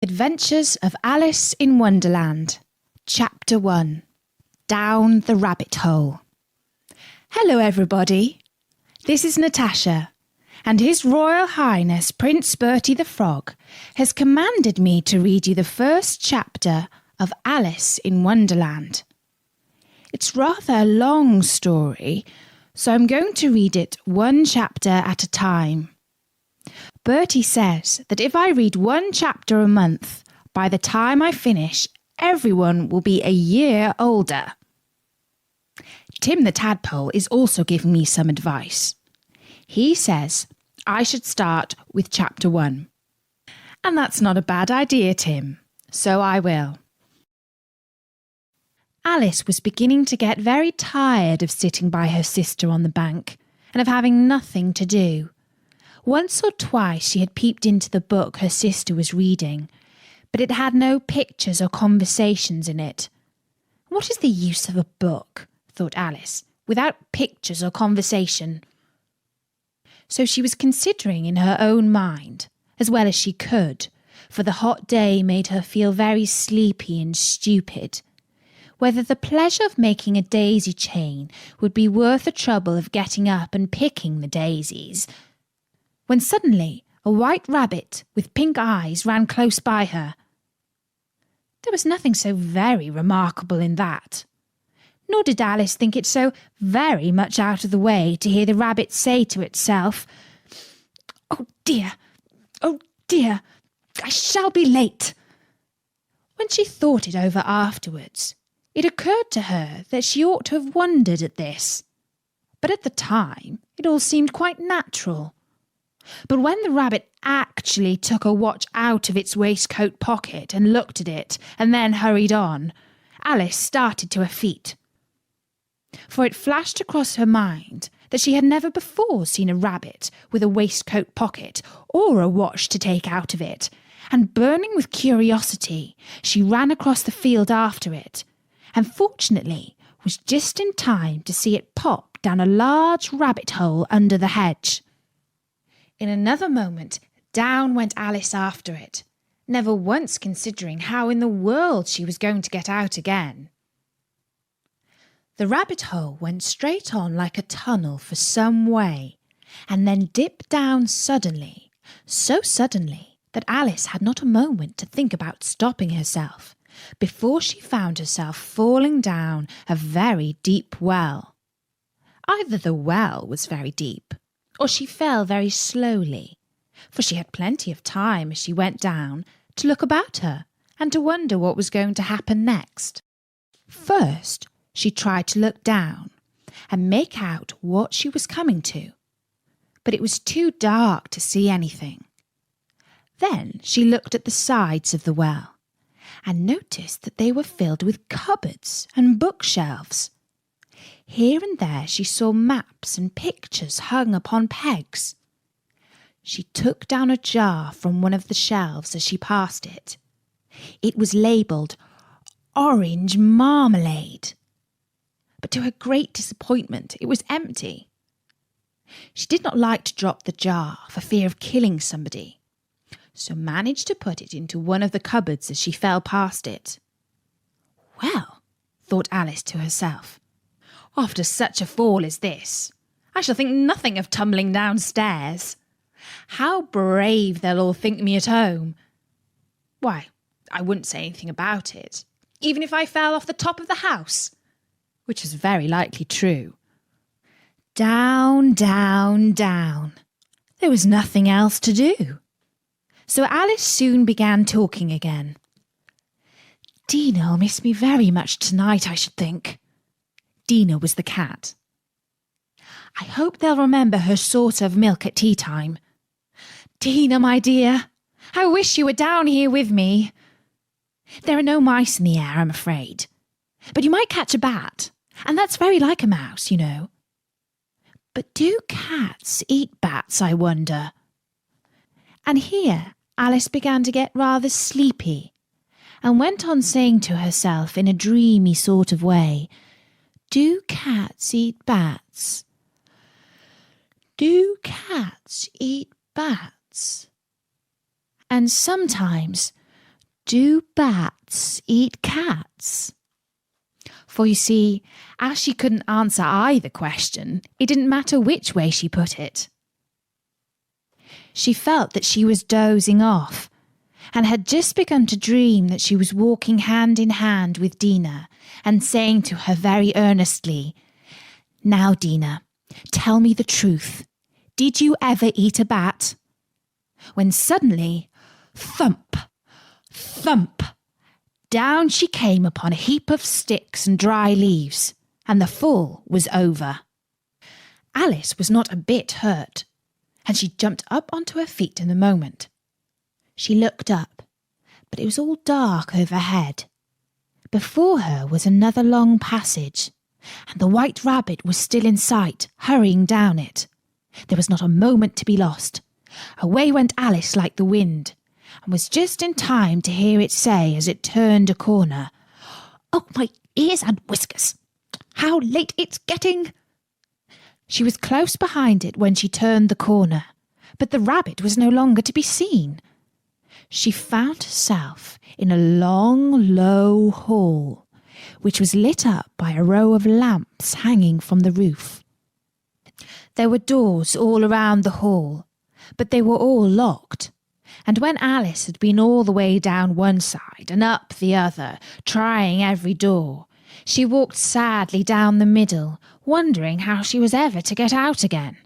Adventures of Alice in Wonderland, Chapter 1, Down the Rabbit Hole. Hello everybody, this is Natasha, and His Royal Highness Prince Bertie the Frog has commanded me to read you the first chapter of Alice in Wonderland. It's rather a long story, so I'm going to read it one chapter at a time. Bertie says that if I read one chapter a month, by the time I finish, everyone will be a year older. Tim the Tadpole is also giving me some advice. He says I should start with chapter 1. And that's not a bad idea, Tim, so I will. Alice was beginning to get very tired of sitting by her sister on the bank and of having nothing to do. Once or twice she had peeped into the book her sister was reading, but it had no pictures or conversations in it. What is the use of a book, thought Alice, without pictures or conversation? So she was considering in her own mind, as well as she could, for the hot day made her feel very sleepy and stupid, whether the pleasure of making a daisy chain would be worth the trouble of getting up and picking the daisies, when suddenly a white rabbit with pink eyes ran close by her. There was nothing so very remarkable in that, nor did Alice think it so very much out of the way to hear the rabbit say to itself, oh dear, I shall be late." When she thought it over afterwards, it occurred to her that she ought to have wondered at this, but at the time it all seemed quite natural. But when the rabbit actually took a watch out of its waistcoat pocket and looked at it and then hurried on, Alice started to her feet. For it flashed across her mind that she had never before seen a rabbit with a waistcoat pocket or a watch to take out of it, and burning with curiosity, she ran across the field after it, and fortunately was just in time to see it pop down a large rabbit hole under the hedge. In another moment, down went Alice after it, never once considering how in the world she was going to get out again. The rabbit hole went straight on like a tunnel for some way, and then dipped down suddenly, so suddenly that Alice had not a moment to think about stopping herself, before she found herself falling down a very deep well. Either the well was very deep, or she fell very slowly, for she had plenty of time as she went down to look about her and to wonder what was going to happen next. First, she tried to look down and make out what she was coming to, but it was too dark to see anything. Then she looked at the sides of the well and noticed that they were filled with cupboards and bookshelves. Here and there she saw maps and pictures hung upon pegs. She took down a jar from one of the shelves as she passed it. It was labelled Orange Marmalade. But to her great disappointment, it was empty. She did not like to drop the jar for fear of killing somebody, so managed to put it into one of the cupboards as she fell past it. Well, thought Alice to herself, after such a fall as this, I shall think nothing of tumbling downstairs. How brave they'll all think me at home. Why, I wouldn't say anything about it, even if I fell off the top of the house, which was very likely true. Down, down, down. There was nothing else to do. So Alice soon began talking again. Dinah'll miss me very much tonight, I should think. Dinah was the cat. I hope they'll remember her saucer of milk at tea time. Dinah, my dear, I wish you were down here with me. There are no mice in the air, I'm afraid. But you might catch a bat, and that's very like a mouse, you know. But do cats eat bats, I wonder? And here Alice began to get rather sleepy, and went on saying to herself in a dreamy sort of way, do cats eat bats? Do cats eat bats? And sometimes Do bats eat cats? For you see, as she couldn't answer either question, it didn't matter which way she put it. She felt that she was dozing off, and had just begun to dream that she was walking hand in hand with Dinah and saying to her very earnestly, "Now, Dinah, tell me the truth. Did you ever eat a bat?" When suddenly, thump, thump, down she came upon a heap of sticks and dry leaves, and the fall was over. Alice was not a bit hurt, and she jumped up onto her feet in a moment. She looked up, but it was all dark overhead. Before her was another long passage, and the White Rabbit was still in sight, hurrying down it. There was not a moment to be lost. Away went Alice like the wind, and was just in time to hear it say as it turned a corner, "Oh, my ears and whiskers! How late it's getting!" She was close behind it when she turned the corner, but the rabbit was no longer to be seen. She found herself in a long, low hall, which was lit up by a row of lamps hanging from the roof. There were doors all around the hall, but they were all locked, and when Alice had been all the way down one side and up the other, trying every door, she walked sadly down the middle, wondering how she was ever to get out again.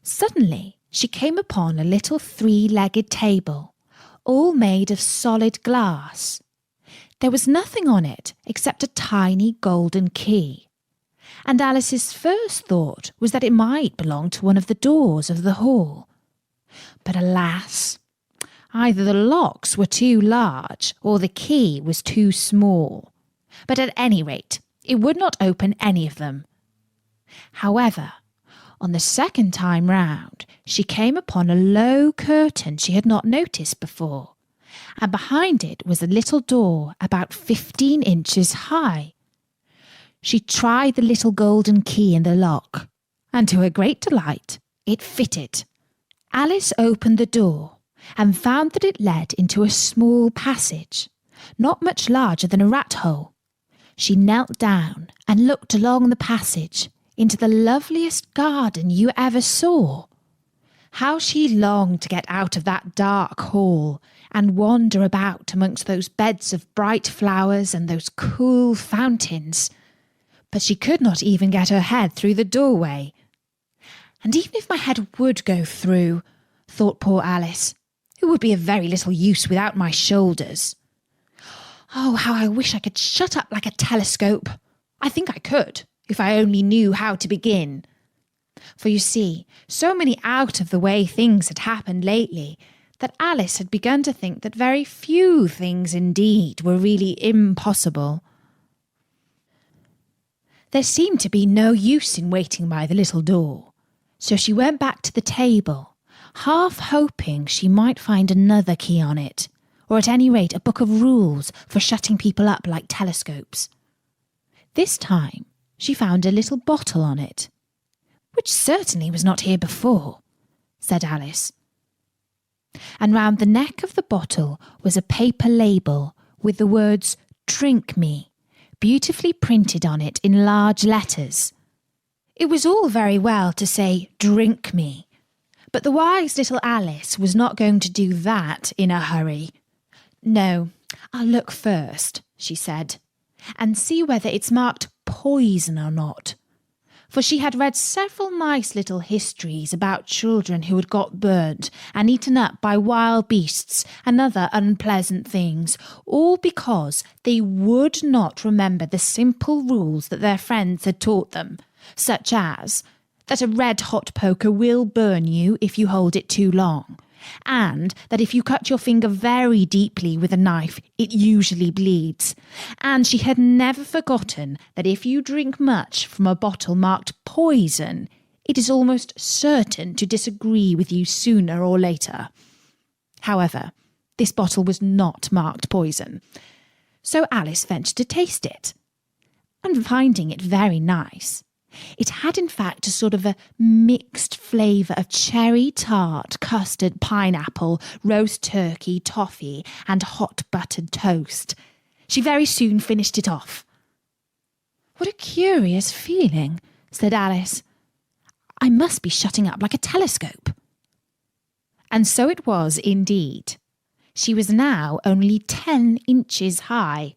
Suddenly she came upon a little three-legged table, all made of solid glass. There was nothing on it except a tiny golden key, and Alice's first thought was that it might belong to one of the doors of the hall. But alas, either the locks were too large or the key was too small. But at any rate, it would not open any of them. However, on the second time round, she came upon a low curtain she had not noticed before, and behind it was a little door about 15 inches high. She tried the little golden key in the lock, and to her great delight, it fitted. Alice opened the door and found that it led into a small passage, not much larger than a rat hole. She knelt down and looked along the passage into the loveliest garden you ever saw. How she longed to get out of that dark hall and wander about amongst those beds of bright flowers and those cool fountains. But she could not even get her head through the doorway. And even if my head would go through, thought poor Alice, it would be of very little use without my shoulders. Oh, how I wish I could shut up like a telescope. I think I could, if I only knew how to begin. For you see, so many out-of-the-way things had happened lately that Alice had begun to think that very few things indeed were really impossible. There seemed to be no use in waiting by the little door, so she went back to the table, half hoping she might find another key on it, or at any rate a book of rules for shutting people up like telescopes. This time she found a little bottle on it, which certainly was not here before, said Alice. And round the neck of the bottle was a paper label with the words "Drink Me" beautifully printed on it in large letters. It was all very well to say "Drink me," but the wise little Alice was not going to do that in a hurry. "No, I'll look first," she said, "and see whether it's marked poison or not." For she had read several nice little histories about children who had got burnt and eaten up by wild beasts and other unpleasant things, all because they would not remember the simple rules that their friends had taught them, such as that a red-hot poker will burn you if you hold it too long, and that if you cut your finger very deeply with a knife, it usually bleeds. And she had never forgotten that if you drink much from a bottle marked poison, it is almost certain to disagree with you sooner or later. However, this bottle was not marked poison, so Alice ventured to taste it. And finding it very nice, It had in fact a sort of a mixed flavour of cherry tart, custard, pineapple, roast turkey, toffee and hot buttered toast. She very soon finished it off. "What a curious feeling," said Alice. "I must be shutting up like a telescope." And so it was indeed. She was now only 10 inches high,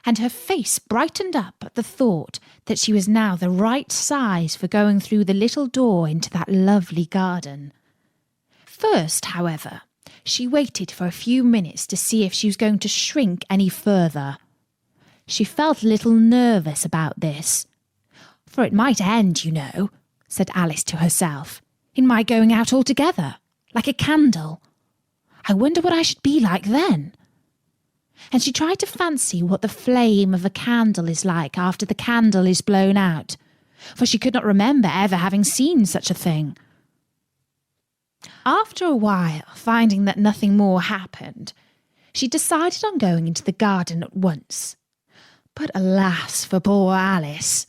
and her face brightened up at the thought that she was now the right size for going through the little door into that lovely garden. First, however, she waited for a few minutes to see if she was going to shrink any further. She felt a little nervous about this. "For it might end, you know," said Alice to herself, "in my going out altogether, like a candle. I wonder what I should be like then." And she tried to fancy what the flame of a candle is like after the candle is blown out, for she could not remember ever having seen such a thing. After a while, finding that nothing more happened, she decided on going into the garden at once. But alas for poor Alice!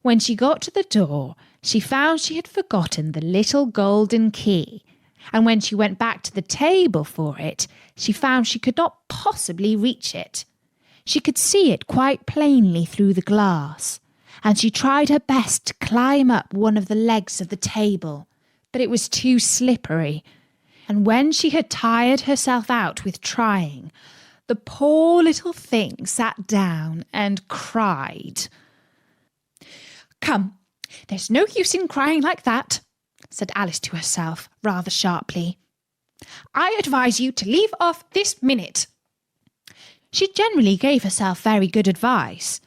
When she got to the door, she found she had forgotten the little golden key, and when she went back to the table for it, she found she could not possibly reach it. She could see it quite plainly through the glass, and she tried her best to climb up one of the legs of the table, but it was too slippery, and when she had tired herself out with trying, the poor little thing sat down and cried. "Come, there's no use in crying like that," said Alice to herself, rather sharply. "I advise you to leave off this minute." She generally gave herself very good advice,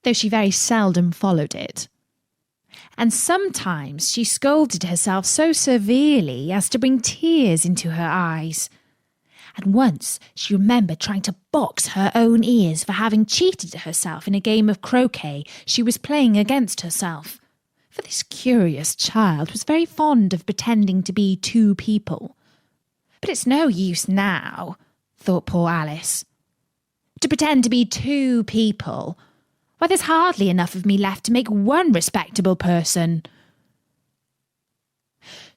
though she very seldom followed it. And sometimes she scolded herself so severely as to bring tears into her eyes. And once she remembered trying to box her own ears for having cheated herself in a game of croquet she was playing against herself. For this curious child was very fond of pretending to be two people. "But it's no use now," thought poor Alice, "to pretend to be two people. Why, there's hardly enough of me left to make one respectable person."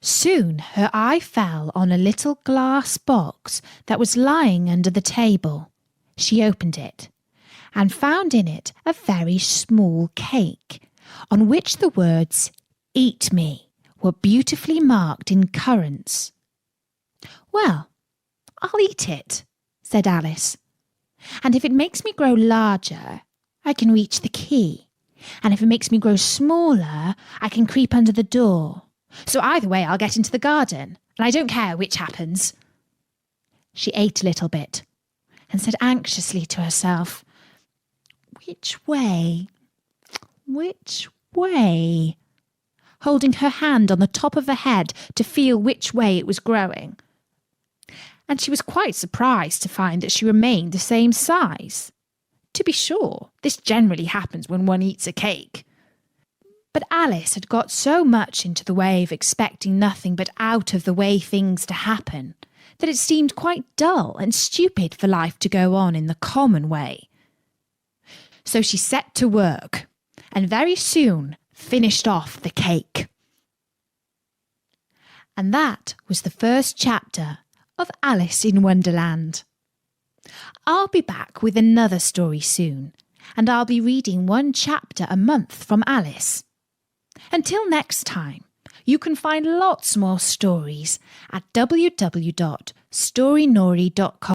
Soon her eye fell on a little glass box that was lying under the table. She opened it and found in it a very small cake, on which the words "Eat me" were beautifully marked in currants. "Well, I'll eat it," said Alice, "and if it makes me grow larger, I can reach the key, and if it makes me grow smaller, I can creep under the door. So either way I'll get into the garden, and I don't care which happens." She ate a little bit, and said anxiously to herself, "Which way? Which way?" holding her hand on the top of her head to feel which way it was growing. And she was quite surprised to find that she remained the same size. To be sure, this generally happens when one eats a cake. But Alice had got so much into the way of expecting nothing but out-of-the-way things to happen that it seemed quite dull and stupid for life to go on in the common way. So she set to work, and very soon finished off the cake. And that was the first chapter of Alice in Wonderland. I'll be back with another story soon, and I'll be reading one chapter a month from Alice. Until next time, you can find lots more stories at www.storynori.com.